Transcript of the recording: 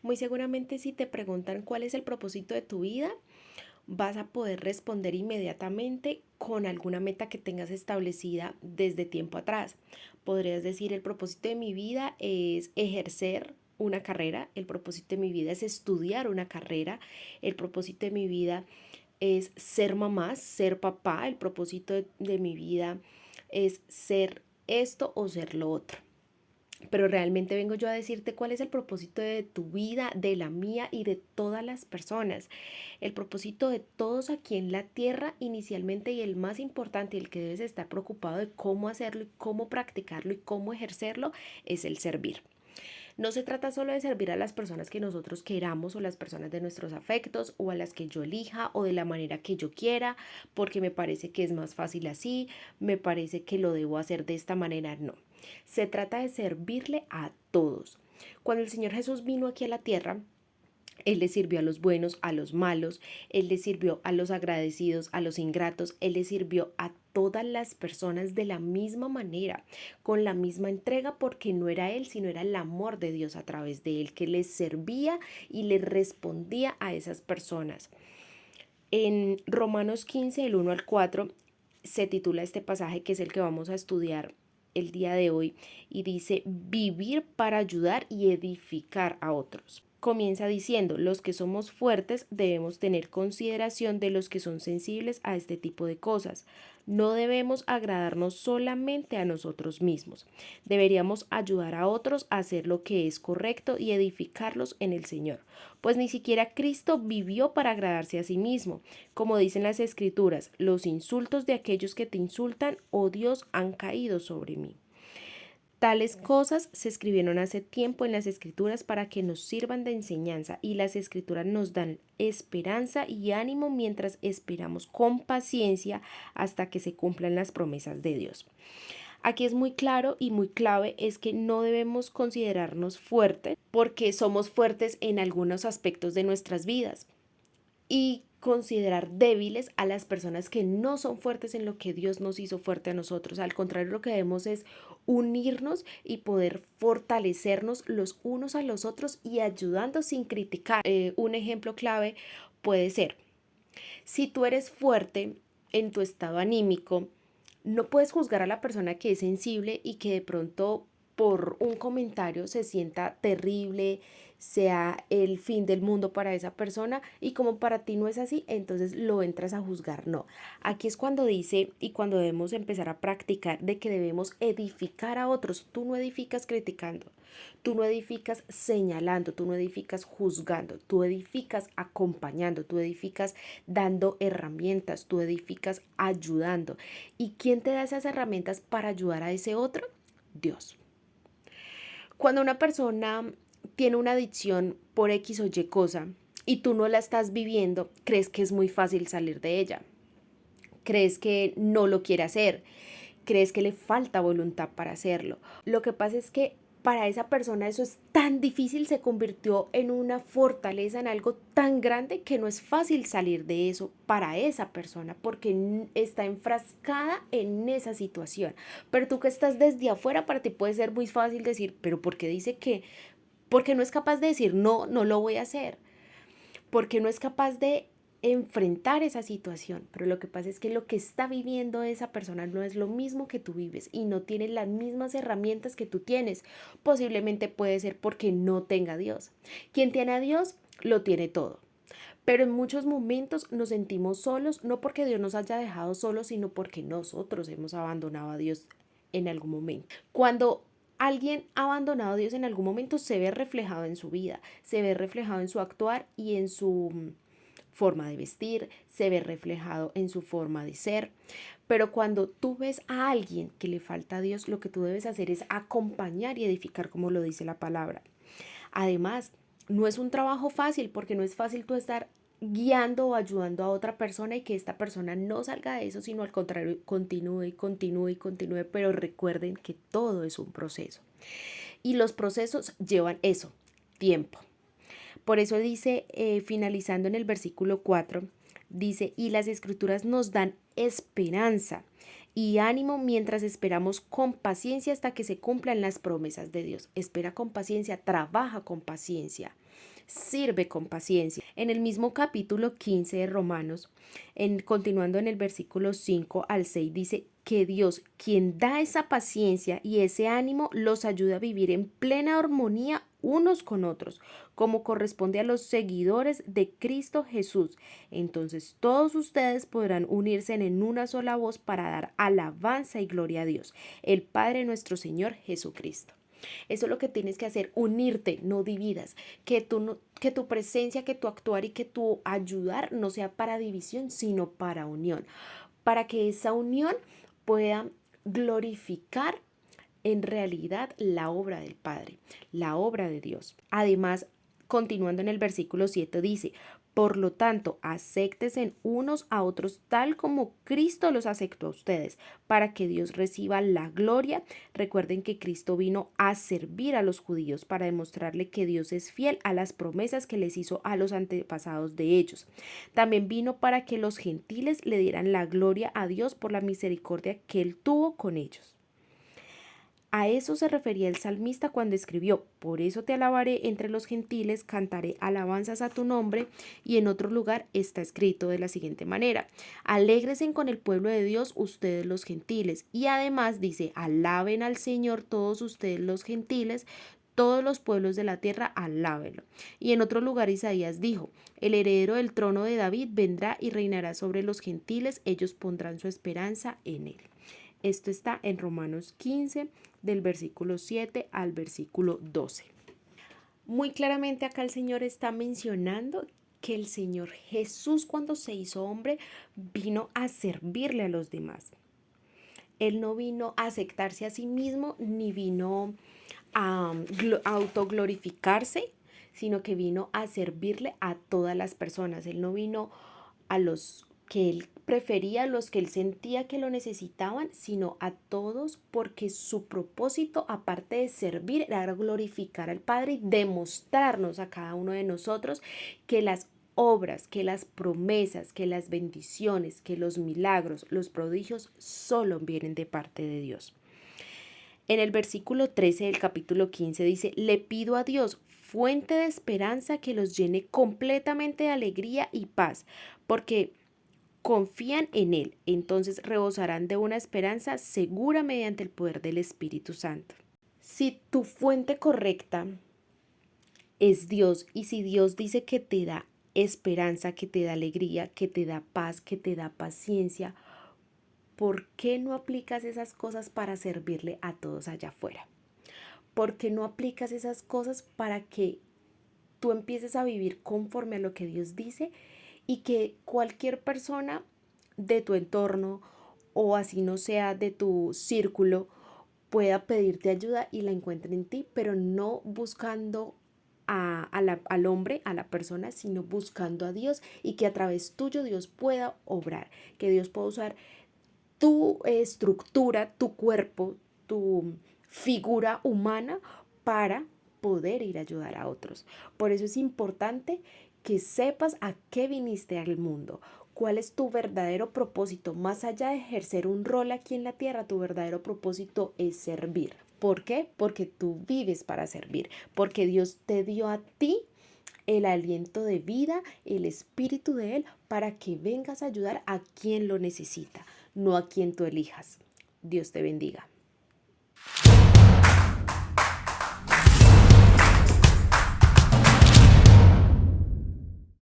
Muy seguramente si te preguntan cuál es el propósito de tu vida, vas a poder responder inmediatamente con alguna meta que tengas establecida desde tiempo atrás. Podrías decir, el propósito de mi vida es ejercer una carrera, el propósito de mi vida es estudiar una carrera, el propósito de mi vida es ser mamá, ser papá, el propósito de mi vida es ser esto o ser lo otro. Pero realmente vengo yo a decirte cuál es el propósito de tu vida, de la mía y de todas las personas. El propósito de todos aquí en la tierra inicialmente, y el más importante, el que debes estar preocupado de cómo hacerlo y cómo practicarlo y cómo ejercerlo, es el servir. No se trata solo de servir a las personas que nosotros queramos o las personas de nuestros afectos o a las que yo elija o de la manera que yo quiera, porque me parece que es más fácil así, me parece que lo debo hacer de esta manera. No, se trata de servirle a todos. Cuando el Señor Jesús vino aquí a la tierra, Él le sirvió a los buenos, a los malos, Él le sirvió a los agradecidos, a los ingratos, Él le sirvió a todas las personas de la misma manera, con la misma entrega, porque no era Él, sino era el amor de Dios a través de Él, que les servía y les respondía a esas personas. En Romanos 15, el 1 al 4, se titula este pasaje que es el que vamos a estudiar el día de hoy y dice: vivir para ayudar y edificar a otros. Comienza diciendo: los que somos fuertes debemos tener consideración de los que son sensibles a este tipo de cosas. No debemos agradarnos solamente a nosotros mismos. Deberíamos ayudar a otros a hacer lo que es correcto y edificarlos en el Señor. Pues ni siquiera Cristo vivió para agradarse a sí mismo. Como dicen las Escrituras: los insultos de aquellos que te insultan, oh Dios, han caído sobre mí. Tales cosas se escribieron hace tiempo en las Escrituras para que nos sirvan de enseñanza, y las Escrituras nos dan esperanza y ánimo mientras esperamos con paciencia hasta que se cumplan las promesas de Dios. Aquí es muy claro y muy clave es que no debemos considerarnos fuertes porque somos fuertes en algunos aspectos de nuestras vidas, y considerar débiles a las personas que no son fuertes en lo que Dios nos hizo fuerte a nosotros. Al contrario, lo que debemos es unirnos y poder fortalecernos los unos a los otros y ayudando sin criticar. Un ejemplo clave puede ser: si tú eres fuerte en tu estado anímico, no puedes juzgar a la persona que es sensible y que de pronto por un comentario se sienta terrible, sea el fin del mundo para esa persona, y como para ti no es así, entonces lo entras a juzgar. No, aquí es cuando dice y cuando debemos empezar a practicar de que debemos edificar a otros. Tú no edificas criticando, tú no edificas señalando, tú no edificas juzgando, tú edificas acompañando, tú edificas dando herramientas, tú edificas ayudando. ¿Y quién te da esas herramientas para ayudar a ese otro? Dios. Cuando una persona tiene una adicción por X o Y cosa y tú no la estás viviendo, crees que es muy fácil salir de ella. Crees que no lo quiere hacer. Crees que le falta voluntad para hacerlo. Lo que pasa es que para esa persona eso es tan difícil, se convirtió en una fortaleza, en algo tan grande que no es fácil salir de eso para esa persona porque está enfrascada en esa situación. Pero tú que estás desde afuera, para ti puede ser muy fácil decir, pero ¿por qué dice que? Porque no es capaz de decir, no, no lo voy a hacer, porque no es capaz de enfrentar esa situación. Pero lo que pasa es que lo que está viviendo esa persona no es lo mismo que tú vives y no tiene las mismas herramientas que tú tienes. Posiblemente puede ser porque no tenga a Dios. Quien tiene a Dios lo tiene todo. Pero en muchos momentos nos sentimos solos, no porque Dios nos haya dejado solos, sino porque nosotros hemos abandonado a Dios en algún momento. Cuando alguien ha abandonado a Dios en algún momento, se ve reflejado en su vida, se ve reflejado en su actuar y en su forma de vestir, se ve reflejado en su forma de ser. Pero cuando tú ves a alguien que le falta a Dios, lo que tú debes hacer es acompañar y edificar, como lo dice la palabra. Además, no es un trabajo fácil, porque no es fácil tú estar guiando o ayudando a otra persona y que esta persona no salga de eso, sino al contrario, continúe y continúe y continúe. Pero recuerden que todo es un proceso y los procesos llevan eso, tiempo. Por eso dice, finalizando en el versículo 4, dice: y las escrituras nos dan esperanza y ánimo mientras esperamos con paciencia hasta que se cumplan las promesas de Dios. Espera con paciencia, trabaja con paciencia. sirve con paciencia. En el mismo capítulo 15 de Romanos, continuando en el versículo 5 al 6, dice que Dios, quien da esa paciencia y ese ánimo, los ayuda a vivir en plena armonía unos con otros, como corresponde a los seguidores de Cristo Jesús. Entonces todos ustedes podrán unirse en una sola voz para dar alabanza y gloria a Dios, el Padre nuestro Señor Jesucristo. Eso es lo que tienes que hacer, unirte, no dividas, que tu presencia, que tu actuar y que tu ayudar no sea para división, sino para unión, para que esa unión pueda glorificar en realidad la obra del Padre, la obra de Dios. Además, continuando en el versículo 7 dice, por lo tanto, acéptense unos a otros tal como Cristo los aceptó a ustedes, para que Dios reciba la gloria. Recuerden que Cristo vino a servir a los judíos para demostrarle que Dios es fiel a las promesas que les hizo a los antepasados de ellos. También vino para que los gentiles le dieran la gloria a Dios por la misericordia que Él tuvo con ellos. A eso se refería el salmista cuando escribió, por eso te alabaré entre los gentiles, cantaré alabanzas a tu nombre, y en otro lugar está escrito de la siguiente manera, alégresen con el pueblo de Dios ustedes los gentiles, y además dice, alaben al Señor todos ustedes los gentiles, todos los pueblos de la tierra, alábenlo. Y en otro lugar Isaías dijo, el heredero del trono de David vendrá y reinará sobre los gentiles, ellos pondrán su esperanza en él. Esto está en Romanos 15, del versículo 7 al versículo 12. Muy claramente acá el Señor está mencionando que el Señor Jesús, cuando se hizo hombre, vino a servirle a los demás. Él no vino a aceptarse a sí mismo, ni vino a autoglorificarse, sino que vino a servirle a todas las personas. Él no vino a los que él prefería, a los que él sentía que lo necesitaban, sino a todos, porque su propósito, aparte de servir, era glorificar al Padre y demostrarnos a cada uno de nosotros que las obras, que las promesas, que las bendiciones, que los milagros, los prodigios solo vienen de parte de Dios. En el versículo 13 del capítulo 15 dice, le pido a Dios, fuente de esperanza, que los llene completamente de alegría y paz, porque confían en Él, entonces rebosarán de una esperanza segura mediante el poder del Espíritu Santo. Si tu fuente correcta es Dios, y si Dios dice que te da esperanza, que te da alegría, que te da paz, que te da paciencia, ¿por qué no aplicas esas cosas para servirle a todos allá afuera? ¿Por qué no aplicas esas cosas para que tú empieces a vivir conforme a lo que Dios dice y que cualquier persona de tu entorno o así no sea de tu círculo pueda pedirte ayuda y la encuentre en ti, pero no buscando al hombre, a la persona, sino buscando a Dios y que a través tuyo Dios pueda obrar, que Dios pueda usar tu estructura, tu cuerpo, tu figura humana para poder ir a ayudar a otros. Por eso es importante que sepas a qué viniste al mundo, cuál es tu verdadero propósito. Más allá de ejercer un rol aquí en la tierra, tu verdadero propósito es servir. ¿Por qué? Porque tú vives para servir, porque Dios te dio a ti el aliento de vida, el espíritu de Él, para que vengas a ayudar a quien lo necesita, no a quien tú elijas. Dios te bendiga.